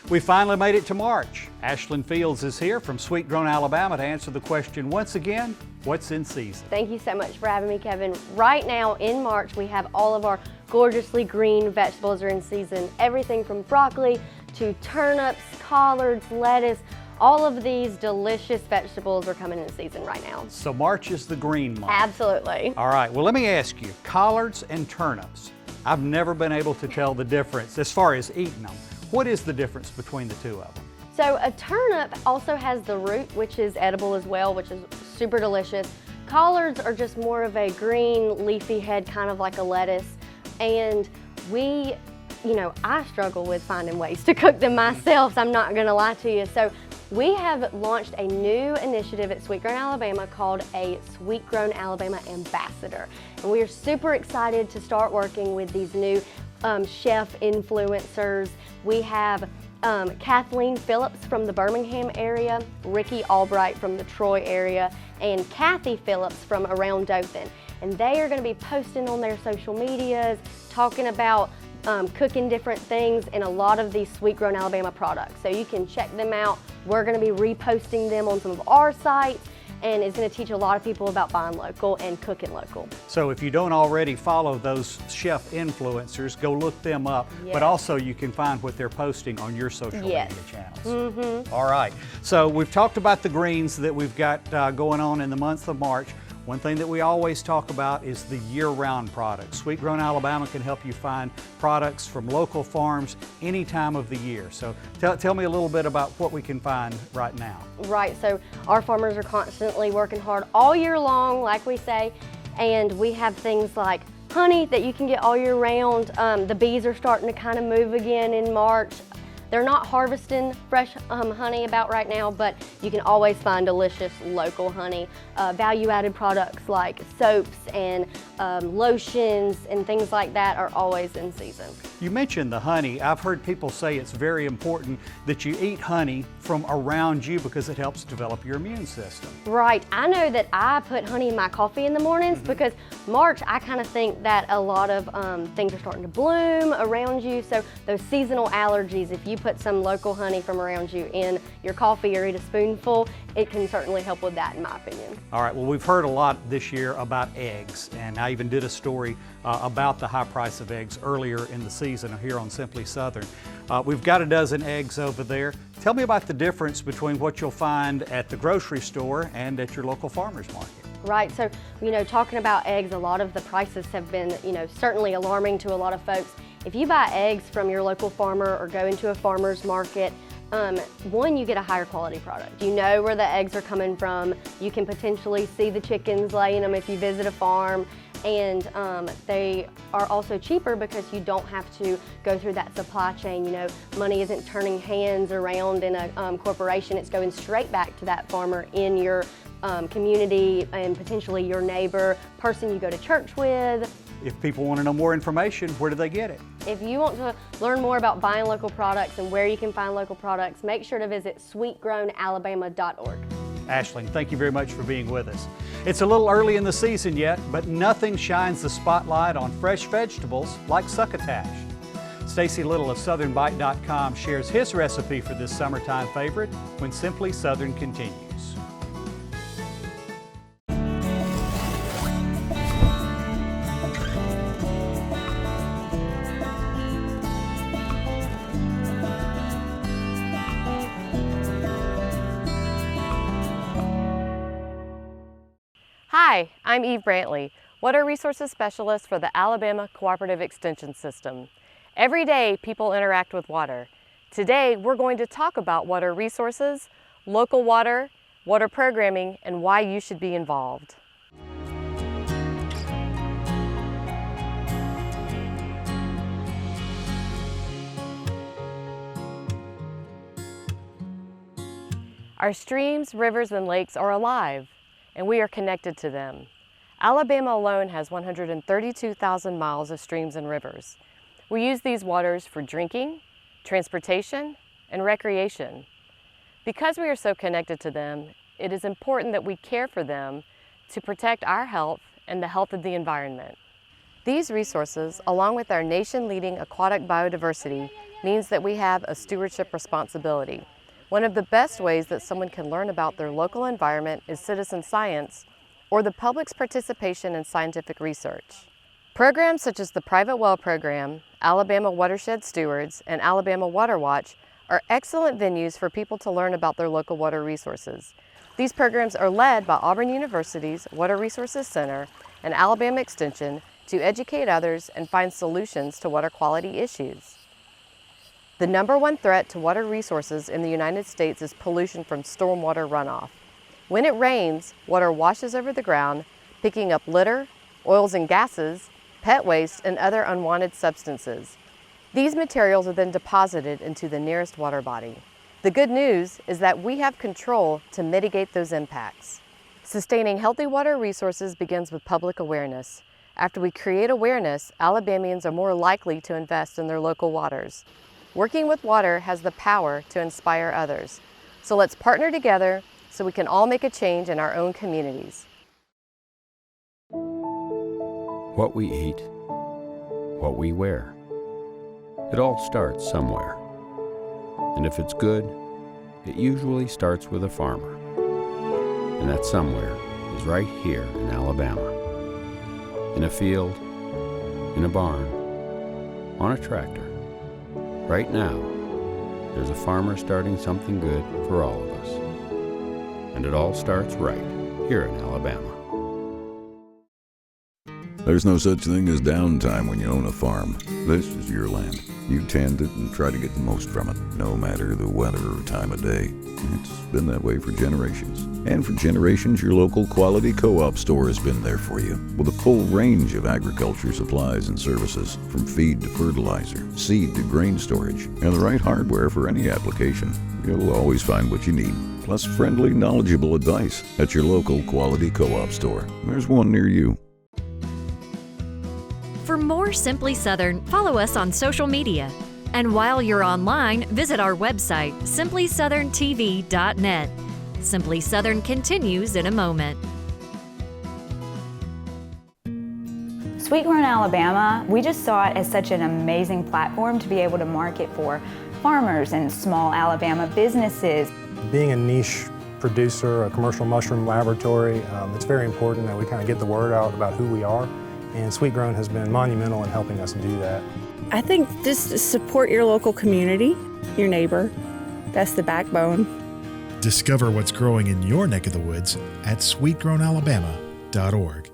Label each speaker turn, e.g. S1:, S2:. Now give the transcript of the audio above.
S1: We finally made it to March. Ashlyn Fields is here from Sweet Grown, Alabama to answer the question once again, what's in season?
S2: Thank you so much for having me, Kevin. Right now in March, we have all of our gorgeously green vegetables are in season. Everything from broccoli to turnips, collards, lettuce, all of these delicious vegetables are coming in season right now.
S1: So March is the green month.
S2: Absolutely.
S1: All right, well let me ask you, collards and turnips, I've never been able to tell the difference as far as eating them. What is the difference between the two of them?
S2: So a turnip also has the root, which is edible as well, which is super delicious. Collards are just more of a green leafy head, kind of like a lettuce. And I struggle with finding ways to cook them myself, so I'm not gonna lie to you. So we have launched a new initiative at Sweet Grown Alabama called a Sweet Grown Alabama Ambassador. And we are super excited to start working with these new chef influencers. We have Kathleen Phillips from the Birmingham area, Ricky Albright from the Troy area, and Kathy Phillips from around Dothan. And they are going to be posting on their social medias, talking about cooking different things and a lot of these Sweet Grown Alabama products. So you can check them out. We're going to be reposting them on some of our sites, and it's going to teach a lot of people about buying local and cooking local.
S1: So if you don't already follow those chef influencers, go look them up,
S2: Yes.
S1: but also you can find what they're posting on your social
S2: Yes.
S1: media channels.
S2: Mm-hmm.
S1: All right, so we've talked about the greens that we've got going on in the month of March. One thing that we always talk about is the year-round products. Sweet Grown Alabama can help you find products from local farms any time of the year. So tell me a little bit about what we can find right now.
S2: Right, so our farmers are constantly working hard all year long, like we say, and we have things like honey that you can get all year round. The bees are starting to kind of move again in March. They're not harvesting fresh honey about right now, but you can always find delicious local honey. Value-added products like soaps and lotions and things like that are always in season.
S1: You mentioned the honey. I've heard people say it's very important that you eat honey from around you because it helps develop your immune system.
S2: Right, I know that I put honey in my coffee in the mornings because March, I kind of think that a lot of things are starting to bloom around you. So those seasonal allergies, if you put some local honey from around you in your coffee or eat a spoonful, it can certainly help with that, in my opinion.
S1: All right, well, we've heard a lot this year about eggs, and I even did a story about the high price of eggs earlier in the season here on Simply Southern. We've got a dozen eggs over there. Tell me about the difference between what you'll find at the grocery store and at your local farmer's market.
S2: Right, so, talking about eggs, a lot of the prices have been, certainly alarming to a lot of folks. If you buy eggs from your local farmer or go into a farmer's market, one, you get a higher quality product. You know where the eggs are coming from. You can potentially see the chickens laying them if you visit a farm. And they are also cheaper because you don't have to go through that supply chain. Money isn't turning hands around in a corporation. It's going straight back to that farmer in your community and potentially your neighbor, person you go to church with.
S1: If people want to know more information, where do they get it?
S2: If you want to learn more about buying local products and where you can find local products, make sure to visit sweetgrownalabama.org.
S1: Ashlyn, thank you very much for being with us. It's a little early in the season yet, but nothing shines the spotlight on fresh vegetables like succotash. Stacy Little of SouthernBite.com shares his recipe for this summertime favorite when Simply Southern continues.
S3: Hi, I'm Eve Brantley, Water Resources Specialist for the Alabama Cooperative Extension System. Every day, people interact with water. Today, we're going to talk about water resources, local water, water programming, and why you should be involved. Our streams, rivers, and lakes are alive, and we are connected to them. Alabama alone has 132,000 miles of streams and rivers. We use these waters for drinking, transportation, and recreation. Because we are so connected to them, it is important that we care for them to protect our health and the health of the environment. These resources, along with our nation-leading aquatic biodiversity, means that we have a stewardship responsibility. One of the best ways that someone can learn about their local environment is citizen science, or the public's participation in scientific research. Programs such as the Private Well Program, Alabama Watershed Stewards, and Alabama Water Watch are excellent venues for people to learn about their local water resources. These programs are led by Auburn University's Water Resources Center and Alabama Extension to educate others and find solutions to water quality issues. The #1 threat to water resources in the United States is pollution from stormwater runoff. When it rains, water washes over the ground, picking up litter, oils and gases, pet waste, and other unwanted substances. These materials are then deposited into the nearest water body. The good news is that we have control to mitigate those impacts. Sustaining healthy water resources begins with public awareness. After we create awareness, Alabamians are more likely to invest in their local waters. Working with water has the power to inspire others. So let's partner together so we can all make a change in our own communities.
S4: What we eat, what we wear. It all starts somewhere. And if it's good, it usually starts with a farmer. And that somewhere is right here in Alabama. In a field, in a barn, on a tractor. Right now, there's a farmer starting something good for all of us. And it all starts right here in Alabama.
S5: There's no such thing as downtime when you own a farm. This is your land. You tend it and try to get the most from it, no matter the weather or time of day. It's been that way for generations. And for generations, your local quality co-op store has been there for you, with a full range of agriculture supplies and services, from feed to fertilizer, seed to grain storage, and the right hardware for any application. You'll always find what you need, plus friendly, knowledgeable advice at your local quality co-op store. There's one near you.
S6: For more Simply Southern, follow us on social media. And while you're online, visit our website, simplysouthern.tv.net. Simply Southern continues in a moment.
S7: Sweet Grown Alabama, we just saw it as such an amazing platform to be able to market for farmers and small Alabama businesses.
S8: Being a niche producer, a commercial mushroom laboratory, it's very important that we kind of get the word out about who we are. And Sweet Grown has been monumental in helping us do that.
S9: I think just support your local community, your neighbor. That's the backbone.
S10: Discover what's growing in your neck of the woods at sweetgrownalabama.org.